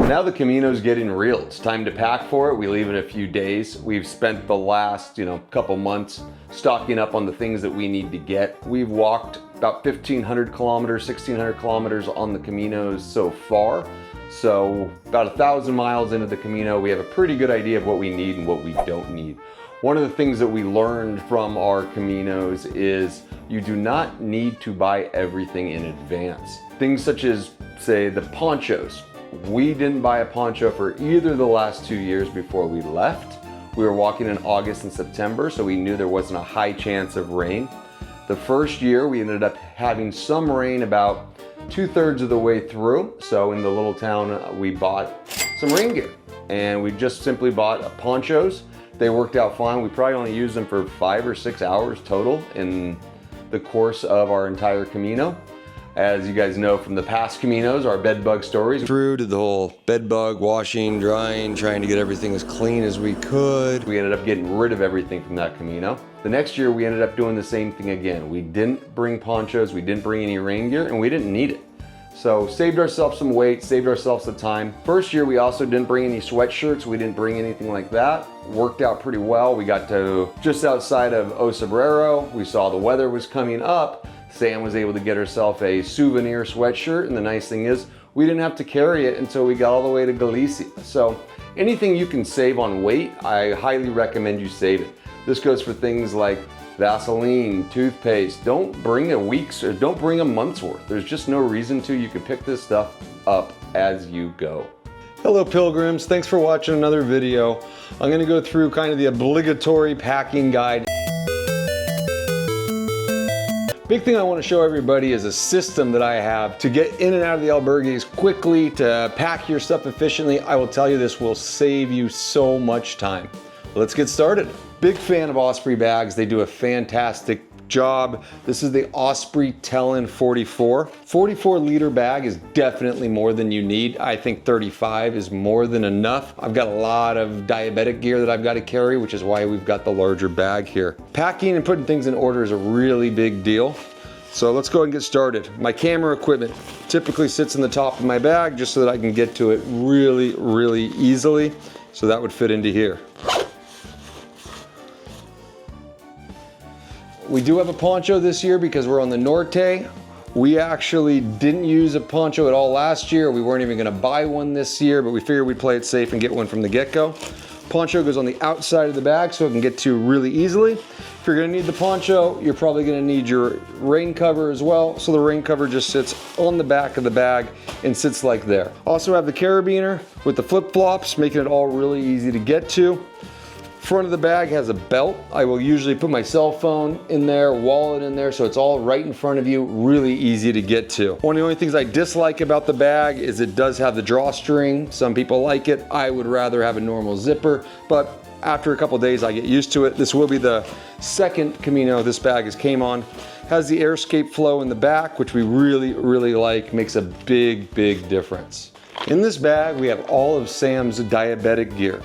Now the Camino's getting real. It's time to pack for it. We leave in a few days. We've spent the last, couple months stocking up on the things that we need to get. We've walked about 1,500 kilometers, 1,600 kilometers on the Caminos so far. So about 1,000 miles into the Camino, we have a pretty good idea of what we need and what we don't need. One of the things that we learned from our Caminos is you do not need to buy everything in advance. Things such as, say, the ponchos. We didn't buy a poncho for either the last 2 years before we left. We were walking in August and September, so we knew there wasn't a high chance of rain. The first year, we ended up having some rain about 2/3 of the way through. So in the little town, we bought some rain gear, and we just simply bought ponchos. They worked out fine. We probably only used them for 5 or 6 hours total in the course of our entire Camino. As you guys know from the past Caminos, our bed bug stories. Through to the whole bed bug, washing, drying, trying to get everything as clean as we could. We ended up getting rid of everything from that Camino. The next year, we ended up doing the same thing again. We didn't bring ponchos, we didn't bring any rain gear, and we didn't need it. So saved ourselves some weight, saved ourselves some time. First year, we also didn't bring any sweatshirts. We didn't bring anything like that. Worked out pretty well. We got to just outside of Osprey. We saw the weather was coming up. Sam was able to get herself a souvenir sweatshirt, and the nice thing is we didn't have to carry it until we got all the way to Galicia. So anything you can save on weight, I highly recommend you save it. This goes for things like Vaseline, toothpaste. Don't bring a week's or don't bring a month's worth. There's just no reason to. You can pick this stuff up as you go. Hello pilgrims, thanks for watching another video. I'm gonna go through kind of the obligatory packing guide. Big thing I want to show everybody is a system that I have to get in and out of the albergues quickly, to pack your stuff efficiently. I will tell you, this will save you so much time. Let's get started. Big fan of Osprey bags. They do a fantastic job. This is the Osprey Talon 44. 44-liter bag is definitely more than you need. I think 35 is more than enough. I've got a lot of diabetic gear that I've got to carry, which is why we've got the larger bag here. Packing and putting things in order is a really big deal. So let's go ahead and get started. My camera equipment typically sits in the top of my bag just so that I can get to it really, really easily. So that would fit into here. We do have a poncho this year because we're on the Norte. We actually didn't use a poncho at all last year. We weren't even gonna buy one this year, but we figured we'd play it safe and get one from the get-go. Poncho goes on the outside of the bag so it can get to really easily. If you're gonna need the poncho, you're probably gonna need your rain cover as well. So the rain cover just sits on the back of the bag and sits like there. Also have the carabiner with the flip-flops, making it all really easy to get to. Front of the bag has a belt. I will usually put my cell phone in there, wallet in there, so it's all right in front of you, really easy to get to. One of the only things I dislike about the bag is it does have the drawstring. Some people like it. I would rather have a normal zipper, but after a couple days I get used to it. This will be the second Camino this bag has came on. Has the airscape flow in the back, which we really, really like. Makes a big, big difference. In this bag, we have all of Sam's diabetic gear.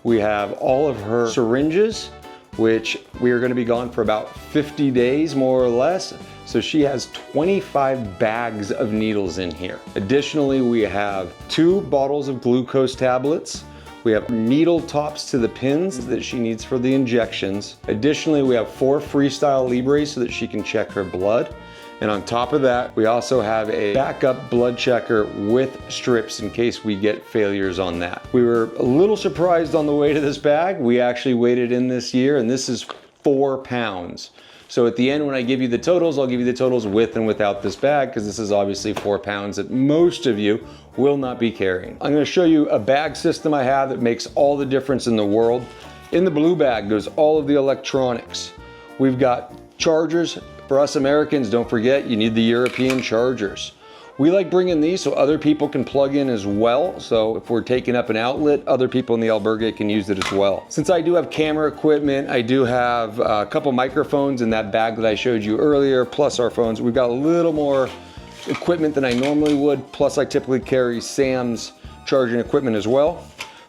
We have all of her syringes, which we are gonna be gone for about 50 days, more or less. So she has 25 bags of needles in here. Additionally, we have 2 bottles of glucose tablets. We have needle tops to the pins that she needs for the injections. Additionally, we have 4 Freestyle Libres so that she can check her blood. And on top of that, we also have a backup blood checker with strips in case we get failures on that. We were a little surprised on the weight of this bag. We actually weighed it in this year, and this is 4 pounds. So at the end, when I give you the totals, I'll give you the totals with and without this bag, because this is obviously 4 pounds that most of you will not be carrying. I'm gonna show you a bag system I have that makes all the difference in the world. In the blue bag, there's all of the electronics. We've got chargers. For us Americans, don't forget, you need the European chargers. We like bringing these so other people can plug in as well. So if we're taking up an outlet, other people in the albergue can use it as well. Since I do have camera equipment, I do have a couple microphones in that bag that I showed you earlier, plus our phones. We've got a little more equipment than I normally would, plus I typically carry Sam's charging equipment as well.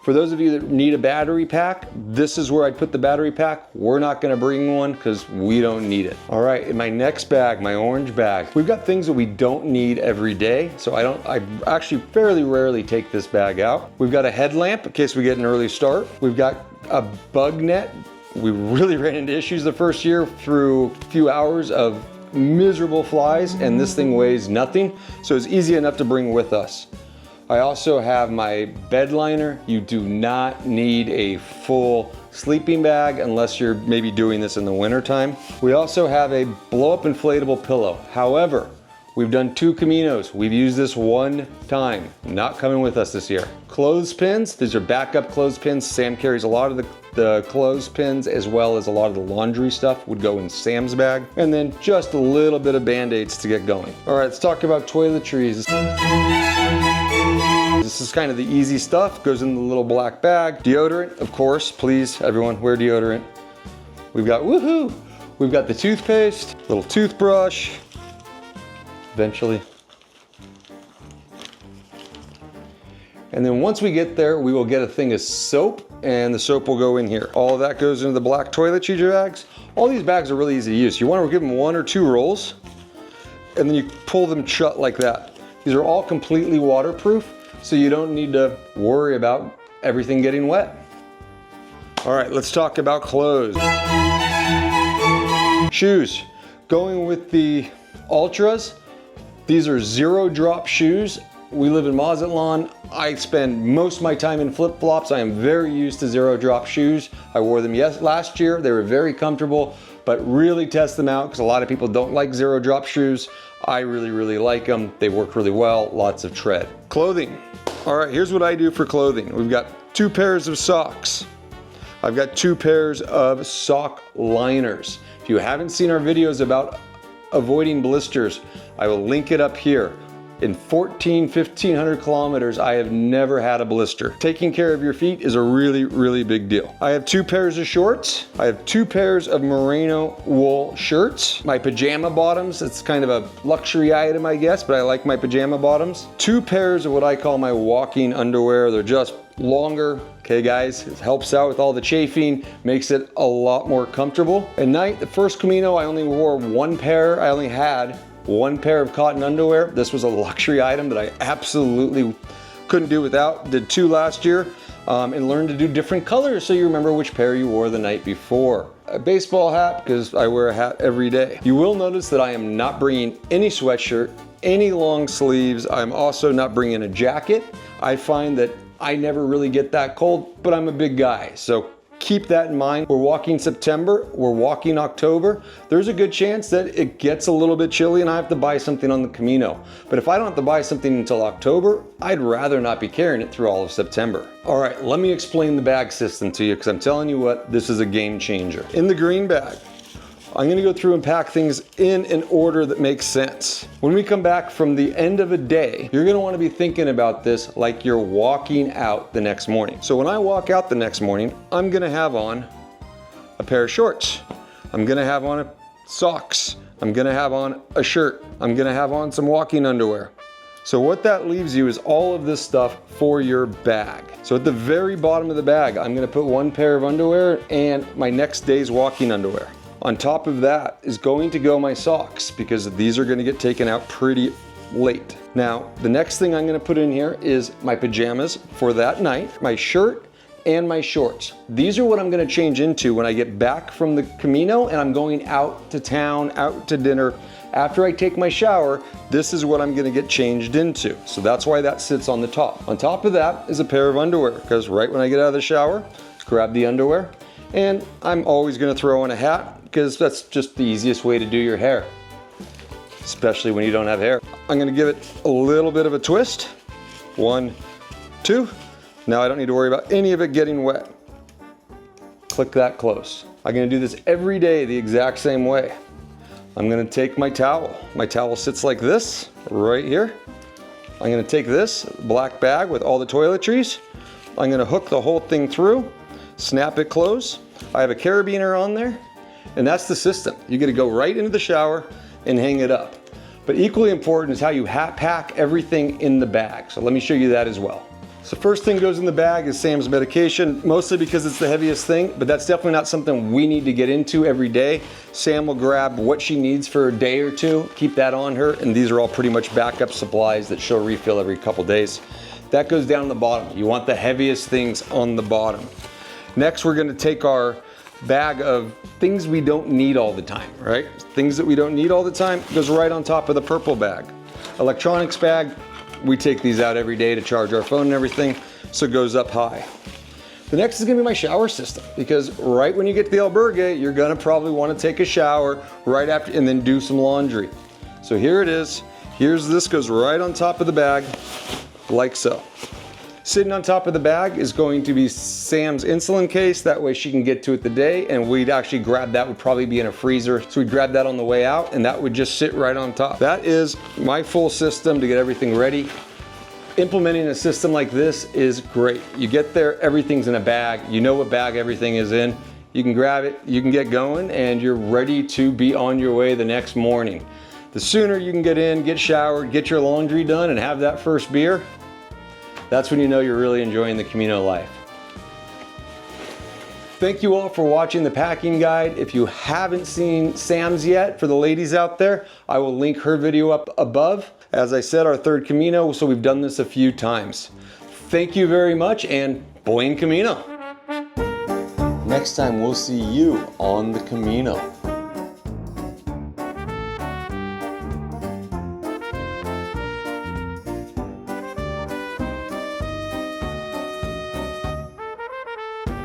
For those of you that need a battery pack, this is where I'd put the battery pack. We're not gonna bring one because we don't need it. All right, in my next bag, my orange bag, we've got things that we don't need every day. So I actually fairly rarely take this bag out. We've got a headlamp in case we get an early start. We've got a bug net. We really ran into issues the first year through a few hours of miserable flies, and this thing weighs nothing. So it's easy enough to bring with us. I also have my bed liner. You do not need a full sleeping bag unless you're maybe doing this in the winter time. We also have a blow-up inflatable pillow. However, we've done 2 Caminos. We've used this one time, not coming with us this year. Clothespins, these are backup clothespins. Sam carries a lot of the clothespins as well as a lot of the laundry stuff would go in Sam's bag. And then just a little bit of Band-Aids to get going. All right, let's talk about toiletries. This is kind of the easy stuff, goes in the little black bag. Deodorant, of course, please, everyone wear deodorant. We've got, woohoo! We've got the toothpaste, little toothbrush, eventually. And then once we get there, we will get a thing of soap, and the soap will go in here. All of that goes into the black toiletry bags. All these bags are really easy to use. You want to give them 1 or 2 rolls, and then you pull them shut like that. These are all completely waterproof, so you don't need to worry about everything getting wet. All right, let's talk about clothes. Shoes. Going with the Ultras, these are 0 drop shoes. We live in Mazatlan. I spend most of my time in flip-flops. I am very used to 0 drop shoes. I wore them last year. They were very comfortable, but really test them out because a lot of people don't like 0 drop shoes. I really like them. They work really well, lots of tread. Clothing. All right, here's what I do for clothing. We've got 2 pairs of socks. I've got 2 pairs of sock liners. If you haven't seen our videos about avoiding blisters, I will link it up here. In 1,500 kilometers, I have never had a blister. Taking care of your feet is a really big deal. I have 2 pairs of shorts. I have 2 pairs of merino wool shirts. My pajama bottoms, it's kind of a luxury item, I guess, but I like my pajama bottoms. 2 pairs of what I call my walking underwear. They're just longer. Okay guys, it helps out with all the chafing, makes it a lot more comfortable. At night, the first Camino, I only wore 1 pair. I only had 1 pair of cotton underwear. This was a luxury item that I absolutely couldn't do without. Did 2 last year and learned to do different colors so you remember which pair you wore the night before. A baseball hat, because I wear a hat every day. You will notice that I am not bringing any sweatshirt, any long sleeves. I'm also not bringing a jacket. I find that I never really get that cold, but I'm a big guy, so keep that in mind. We're walking September, we're walking October. There's a good chance that it gets a little bit chilly and I have to buy something on the Camino. But if I don't have to buy something until October, I'd rather not be carrying it through all of September. All right, let me explain the bag system to you because I'm telling you what, this is a game changer. In the green bag, I'm gonna go through and pack things in an order that makes sense. When we come back from the end of a day, you're gonna wanna be thinking about this like you're walking out the next morning. So when I walk out the next morning, I'm gonna have on a pair of shorts. I'm gonna have on socks. I'm gonna have on a shirt. I'm gonna have on some walking underwear. So what that leaves you is all of this stuff for your bag. So at the very bottom of the bag, I'm gonna put 1 pair of underwear and my next day's walking underwear. On top of that is going to go my socks because these are gonna get taken out pretty late. Now, the next thing I'm gonna put in here is my pajamas for that night, my shirt, and my shorts. These are what I'm gonna change into when I get back from the Camino and I'm going out to town, out to dinner. After I take my shower, this is what I'm gonna get changed into. So that's why that sits on the top. On top of that is a pair of underwear because right when I get out of the shower, grab the underwear. And I'm always gonna throw in a hat because that's just the easiest way to do your hair, especially when you don't have hair. I'm gonna give it a little bit of a twist. 1, 2. Now I don't need to worry about any of it getting wet. Click that close. I'm gonna do this every day the exact same way. I'm gonna take my towel. My towel sits like this, right here. I'm gonna take this black bag with all the toiletries. I'm gonna hook the whole thing through, snap it close. I have a carabiner on there, and that's the system. You gotta go right into the shower and hang it up. But equally important is how you pack everything in the bag. So let me show you that as well. So first thing goes in the bag is Sam's medication, mostly because it's the heaviest thing, but that's definitely not something we need to get into every day. Sam will grab what she needs for a day or two, keep that on her, and these are all pretty much backup supplies that she'll refill every couple days. That goes down the bottom. You want the heaviest things on the bottom. Next, we're gonna take our bag of things we don't need all the time, right? Things that we don't need all the time goes right on top of the purple bag. Electronics bag, we take these out every day to charge our phone and everything, so it goes up high. The next is gonna be my shower system, because right when you get to the albergue, you're gonna probably wanna take a shower right after and then do some laundry. So here it is. This goes right on top of the bag, like so. Sitting on top of the bag is going to be Sam's insulin case. That way she can get to it the day, and we'd actually grab that, would probably be in a freezer. So we'd grab that on the way out, and that would just sit right on top. That is my full system to get everything ready. Implementing a system like this is great. You get there, everything's in a bag. You know what bag everything is in. You can grab it, you can get going, and you're ready to be on your way the next morning. The sooner you can get in, get showered, get your laundry done, and have that first beer, that's when you know you're really enjoying the Camino life. Thank you all for watching the packing guide. If you haven't seen Sam's yet, for the ladies out there, I will link her video up above. As I said, our third Camino, so we've done this a few times. Thank you very much, and buen Camino. Next time we'll see you on the Camino.